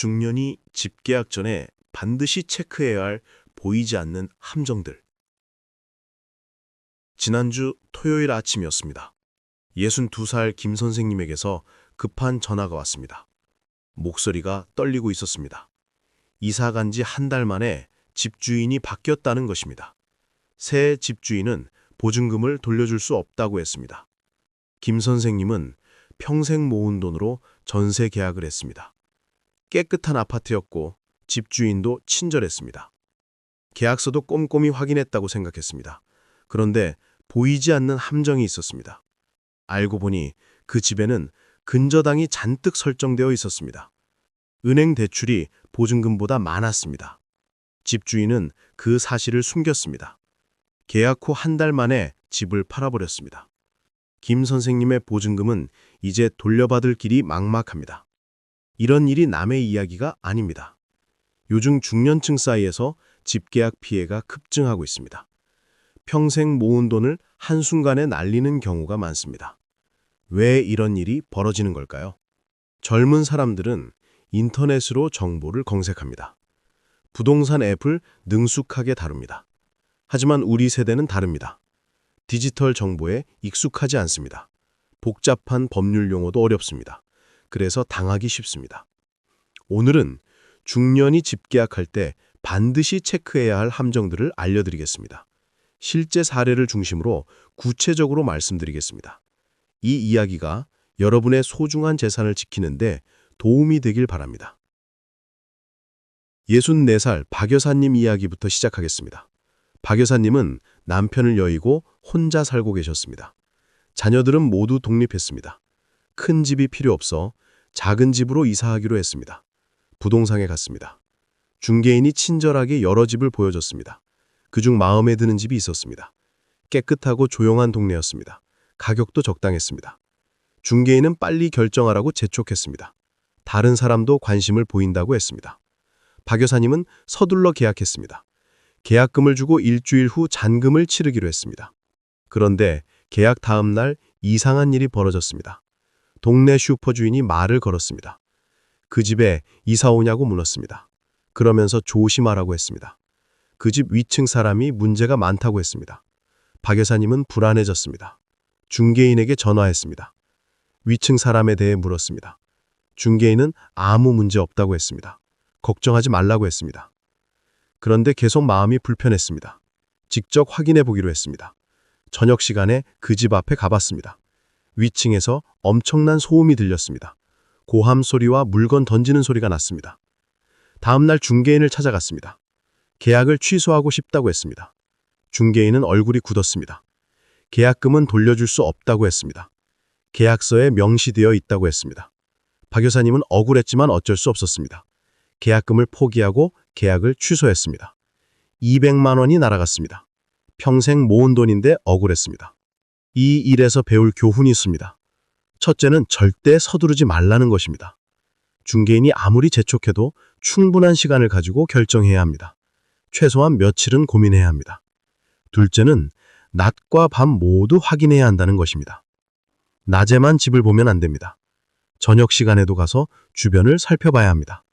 중년이 집 계약 전에 반드시 체크해야 할 보이지 않는 함정들. 지난주 토요일 아침이었습니다. 62살 김 선생님에게서 급한 전화가 왔습니다. 목소리가 떨리고 있었습니다. 이사 간 지 한 달 만에 집주인이 바뀌었다는 것입니다. 새 집주인은 보증금을 돌려줄 수 없다고 했습니다. 김 선생님은 평생 모은 돈으로 전세 계약을 했습니다. 깨끗한 아파트였고 집주인도 친절했습니다. 계약서도 꼼꼼히 확인했다고 생각했습니다. 그런데 보이지 않는 함정이 있었습니다. 알고 보니 그 집에는 근저당이 잔뜩 설정되어 있었습니다. 은행 대출이 보증금보다 많았습니다. 집주인은 그 사실을 숨겼습니다. 계약 후 한 달 만에 집을 팔아버렸습니다. 김 선생님의 보증금은 이제 돌려받을 길이 막막합니다. 이런 일이 남의 이야기가 아닙니다. 요즘 중년층 사이에서 집계약 피해가 급증하고 있습니다. 평생 모은 돈을 한순간에 날리는 경우가 많습니다. 왜 이런 일이 벌어지는 걸까요? 젊은 사람들은 인터넷으로 정보를 검색합니다. 부동산 앱을 능숙하게 다룹니다. 하지만 우리 세대는 다릅니다. 디지털 정보에 익숙하지 않습니다. 복잡한 법률 용어도 어렵습니다. 그래서 당하기 쉽습니다. 오늘은 중년이 집계약할 때 반드시 체크해야 할 함정들을 알려드리겠습니다. 실제 사례를 중심으로 구체적으로 말씀드리겠습니다. 이 이야기가 여러분의 소중한 재산을 지키는데 도움이 되길 바랍니다. 64살 박 여사님 이야기부터 시작하겠습니다. 박 여사님은 남편을 여의고 혼자 살고 계셨습니다. 자녀들은 모두 독립했습니다. 큰 집이 필요 없어 작은 집으로 이사하기로 했습니다. 부동산에 갔습니다. 중개인이 친절하게 여러 집을 보여줬습니다. 그중 마음에 드는 집이 있었습니다. 깨끗하고 조용한 동네였습니다. 가격도 적당했습니다. 중개인은 빨리 결정하라고 재촉했습니다. 다른 사람도 관심을 보인다고 했습니다. 박 여사님은 서둘러 계약했습니다. 계약금을 주고 일주일 후 잔금을 치르기로 했습니다. 그런데 계약 다음 날 이상한 일이 벌어졌습니다. 동네 슈퍼 주인이 말을 걸었습니다. 그 집에 이사 오냐고 물었습니다. 그러면서 조심하라고 했습니다. 그 집 위층 사람이 문제가 많다고 했습니다. 박 여사님은 불안해졌습니다. 중개인에게 전화했습니다. 위층 사람에 대해 물었습니다. 중개인은 아무 문제 없다고 했습니다. 걱정하지 말라고 했습니다. 그런데 계속 마음이 불편했습니다. 직접 확인해 보기로 했습니다. 저녁 시간에 그 집 앞에 가봤습니다. 위층에서 엄청난 소음이 들렸습니다. 고함 소리와 물건 던지는 소리가 났습니다. 다음 날 중개인을 찾아갔습니다. 계약을 취소하고 싶다고 했습니다. 중개인은 얼굴이 굳었습니다. 계약금은 돌려줄 수 없다고 했습니다. 계약서에 명시되어 있다고 했습니다. 박 여사님은 억울했지만 어쩔 수 없었습니다. 계약금을 포기하고 계약을 취소했습니다. 200만 원이 날아갔습니다. 평생 모은 돈인데 억울했습니다. 이 일에서 배울 교훈이 있습니다. 첫째는 절대 서두르지 말라는 것입니다. 중개인이 아무리 재촉해도 충분한 시간을 가지고 결정해야 합니다. 최소한 며칠은 고민해야 합니다. 둘째는 낮과 밤 모두 확인해야 한다는 것입니다. 낮에만 집을 보면 안 됩니다. 저녁 시간에도 가서 주변을 살펴봐야 합니다.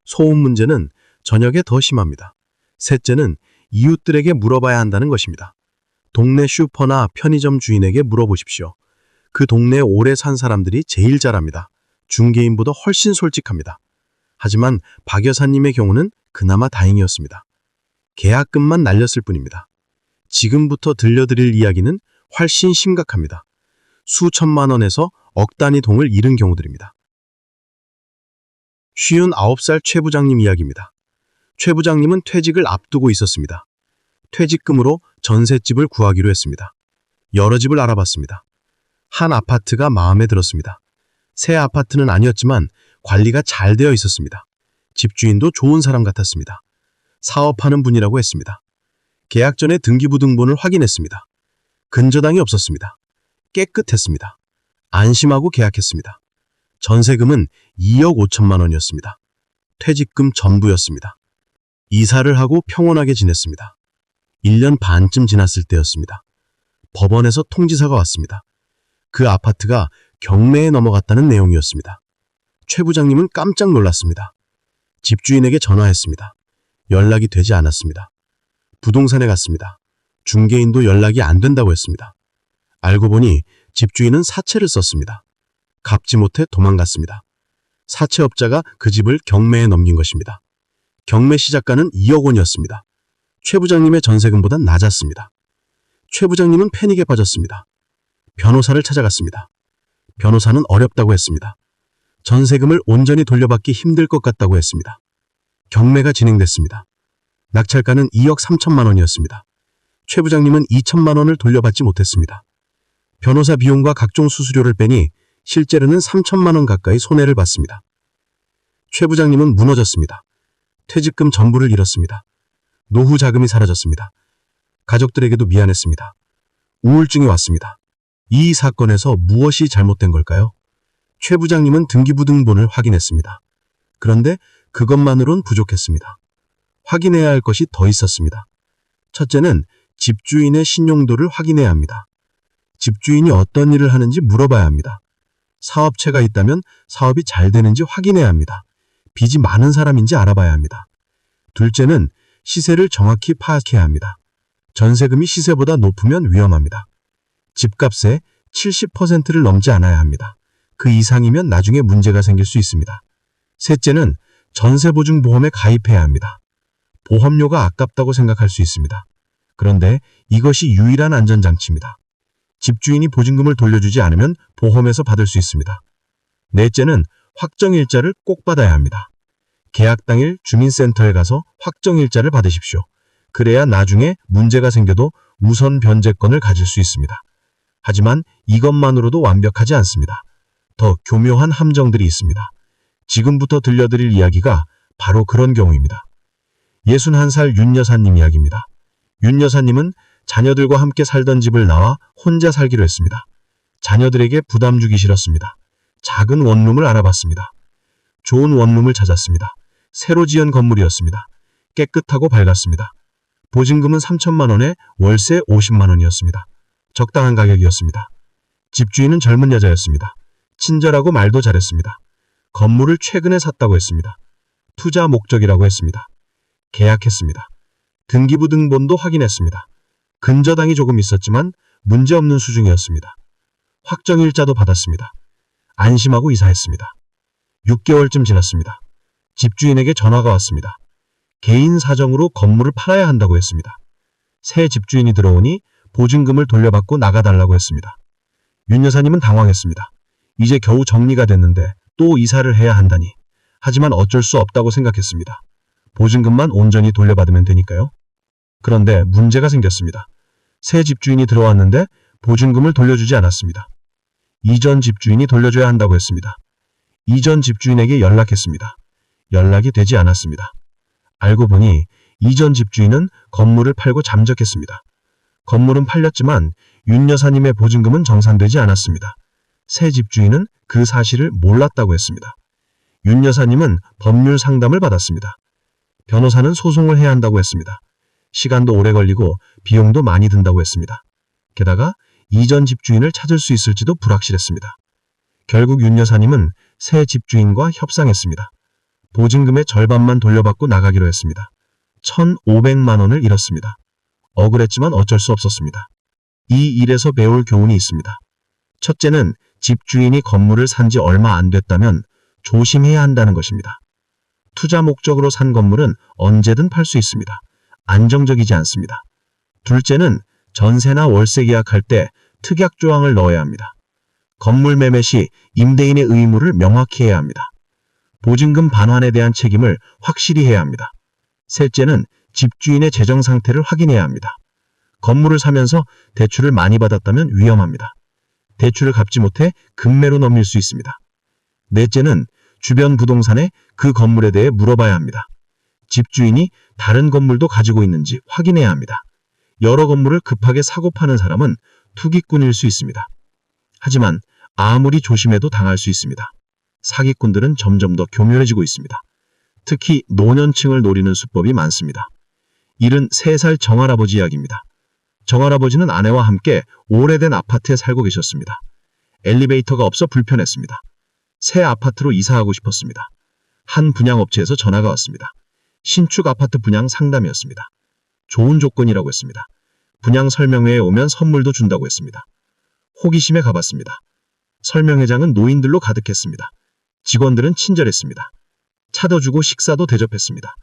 소음 문제는 저녁에 더 심합니다. 셋째는 이웃들에게 물어봐야 한다는 것입니다. 동네 슈퍼나 편의점 주인에게 물어보십시오. 그 동네에 오래 산 사람들이 제일 잘합니다. 중개인보다 훨씬 솔직합니다. 하지만 박 여사님의 경우는 그나마 다행이었습니다. 계약금만 날렸을 뿐입니다. 지금부터 들려드릴 이야기는 훨씬 심각합니다. 수천만 원에서 억 단위 돈을 잃은 경우들입니다. 59살 최 부장님 이야기입니다. 최 부장님은 퇴직을 앞두고 있었습니다. 퇴직금으로 전셋집을 구하기로 했습니다. 여러 집을 알아봤습니다. 한 아파트가 마음에 들었습니다. 새 아파트는 아니었지만 관리가 잘 되어 있었습니다. 집주인도 좋은 사람 같았습니다. 사업하는 분이라고 했습니다. 계약 전에 등기부등본을 확인했습니다. 근저당이 없었습니다. 깨끗했습니다. 안심하고 계약했습니다. 전세금은 2억 5천만 원이었습니다. 퇴직금 전부였습니다. 이사를 하고 평온하게 지냈습니다. 1년 반쯤 지났을 때였습니다. 법원에서 통지서가 왔습니다. 그 아파트가 경매에 넘어갔다는 내용이었습니다. 최 부장님은 깜짝 놀랐습니다. 집주인에게 전화했습니다. 연락이 되지 않았습니다. 부동산에 갔습니다. 중개인도 연락이 안 된다고 했습니다. 알고 보니 집주인은 사채를 썼습니다. 갚지 못해 도망갔습니다. 사채업자가 그 집을 경매에 넘긴 것입니다. 경매 시작가는 2억 원이었습니다. 최 부장님의 전세금보단 낮았습니다. 최 부장님은 패닉에 빠졌습니다. 변호사를 찾아갔습니다. 변호사는 어렵다고 했습니다. 전세금을 온전히 돌려받기 힘들 것 같다고 했습니다. 경매가 진행됐습니다. 낙찰가는 2억 3천만 원이었습니다. 최 부장님은 2천만 원을 돌려받지 못했습니다. 변호사 비용과 각종 수수료를 빼니 실제로는 3천만 원 가까이 손해를 봤습니다. 최 부장님은 무너졌습니다. 퇴직금 전부를 잃었습니다. 노후 자금이 사라졌습니다. 가족들에게도 미안했습니다. 우울증이 왔습니다. 이 사건에서 무엇이 잘못된 걸까요? 최 부장님은 등기부등본을 확인했습니다. 그런데 그것만으론 부족했습니다. 확인해야 할 것이 더 있었습니다. 첫째는 집주인의 신용도를 확인해야 합니다. 집주인이 어떤 일을 하는지 물어봐야 합니다. 사업체가 있다면 사업이 잘 되는지 확인해야 합니다. 빚이 많은 사람인지 알아봐야 합니다. 둘째는 시세를 정확히 파악해야 합니다. 전세금이 시세보다 높으면 위험합니다. 집값의 70%를 넘지 않아야 합니다. 그 이상이면 나중에 문제가 생길 수 있습니다. 셋째는 전세보증보험에 가입해야 합니다. 보험료가 아깝다고 생각할 수 있습니다. 그런데 이것이 유일한 안전장치입니다. 집주인이 보증금을 돌려주지 않으면 보험에서 받을 수 있습니다. 넷째는 확정일자를 꼭 받아야 합니다. 계약 당일 주민센터에 가서 확정일자를 받으십시오. 그래야 나중에 문제가 생겨도 우선 변제권을 가질 수 있습니다. 하지만 이것만으로도 완벽하지 않습니다. 더 교묘한 함정들이 있습니다. 지금부터 들려드릴 이야기가 바로 그런 경우입니다. 61살 윤 여사님 이야기입니다. 윤 여사님은 자녀들과 함께 살던 집을 나와 혼자 살기로 했습니다. 자녀들에게 부담 주기 싫었습니다. 작은 원룸을 알아봤습니다. 좋은 원룸을 찾았습니다. 새로 지은 건물이었습니다. 깨끗하고 밝았습니다. 보증금은 3천만 원에 월세 50만 원이었습니다. 적당한 가격이었습니다. 집주인은 젊은 여자였습니다. 친절하고 말도 잘했습니다. 건물을 최근에 샀다고 했습니다. 투자 목적이라고 했습니다. 계약했습니다. 등기부등본도 확인했습니다. 근저당이 조금 있었지만 문제없는 수준이었습니다. 확정일자도 받았습니다. 안심하고 이사했습니다. 6개월쯤 지났습니다. 집주인에게 전화가 왔습니다. 개인 사정으로 건물을 팔아야 한다고 했습니다. 새 집주인이 들어오니 보증금을 돌려받고 나가달라고 했습니다. 윤 여사님은 당황했습니다. 이제 겨우 정리가 됐는데 또 이사를 해야 한다니. 하지만 어쩔 수 없다고 생각했습니다. 보증금만 온전히 돌려받으면 되니까요. 그런데 문제가 생겼습니다. 새 집주인이 들어왔는데 보증금을 돌려주지 않았습니다. 이전 집주인이 돌려줘야 한다고 했습니다. 이전 집주인에게 연락했습니다. 연락이 되지 않았습니다. 알고 보니 이전 집주인은 건물을 팔고 잠적했습니다. 건물은 팔렸지만 윤 여사님의 보증금은 정산되지 않았습니다. 새 집주인은 그 사실을 몰랐다고 했습니다. 윤 여사님은 법률 상담을 받았습니다. 변호사는 소송을 해야 한다고 했습니다. 시간도 오래 걸리고 비용도 많이 든다고 했습니다. 게다가 이전 집주인을 찾을 수 있을지도 불확실했습니다. 결국 윤 여사님은 새 집주인과 협상했습니다. 보증금의 절반만 돌려받고 나가기로 했습니다. 1,500만 원을 잃었습니다. 억울했지만 어쩔 수 없었습니다. 이 일에서 배울 교훈이 있습니다. 첫째는 집주인이 건물을 산 지 얼마 안 됐다면 조심해야 한다는 것입니다. 투자 목적으로 산 건물은 언제든 팔 수 있습니다. 안정적이지 않습니다. 둘째는 전세나 월세 계약할 때 특약 조항을 넣어야 합니다. 건물 매매 시 임대인의 의무를 명확히 해야 합니다. 보증금 반환에 대한 책임을 확실히 해야 합니다. 셋째는 집주인의 재정 상태를 확인해야 합니다. 건물을 사면서 대출을 많이 받았다면 위험합니다. 대출을 갚지 못해 급매로 넘길 수 있습니다. 넷째는 주변 부동산에 그 건물에 대해 물어봐야 합니다. 집주인이 다른 건물도 가지고 있는지 확인해야 합니다. 여러 건물을 급하게 사고 파는 사람은 투기꾼일 수 있습니다. 하지만 아무리 조심해도 당할 수 있습니다. 사기꾼들은 점점 더 교묘해지고 있습니다. 특히 노년층을 노리는 수법이 많습니다. 73살 정할아버지 이야기입니다. 정할아버지는 아내와 함께 오래된 아파트에 살고 계셨습니다. 엘리베이터가 없어 불편했습니다. 새 아파트로 이사하고 싶었습니다. 한 분양업체에서 전화가 왔습니다. 신축 아파트 분양 상담이었습니다. 좋은 조건이라고 했습니다. 분양 설명회에 오면 선물도 준다고 했습니다. 호기심에 가봤습니다. 설명회장은 노인들로 가득했습니다. 직원들은 친절했습니다. 차도 주고 식사도 대접했습니다.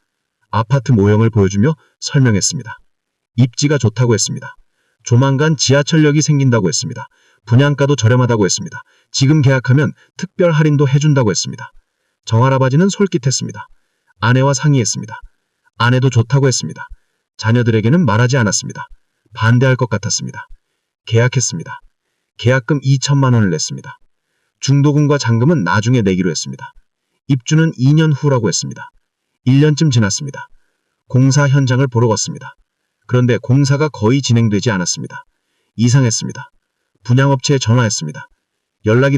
아파트 모형을 보여주며 설명했습니다. 입지가 좋다고 했습니다. 조만간 지하철역이 생긴다고 했습니다. 분양가도 저렴하다고 했습니다. 지금 계약하면 특별 할인도 해준다고 했습니다. 정할아버지는 솔깃했습니다. 아내와 상의했습니다. 아내도 좋다고 했습니다. 자녀들에게는 말하지 않았습니다. 반대할 것 같았습니다. 계약했습니다. 계약금 2천만 원을 냈습니다. 중도금과 잔금은 나중에 내기로 했습니다. 입주는 2년 후라고 했습니다. 1년쯤 지났습니다. 공사 현장을 보러 갔습니다. 그런데 공사가 거의 진행되지 않았습니다. 이상했습니다. 분양업체에 전화했습니다. 연락이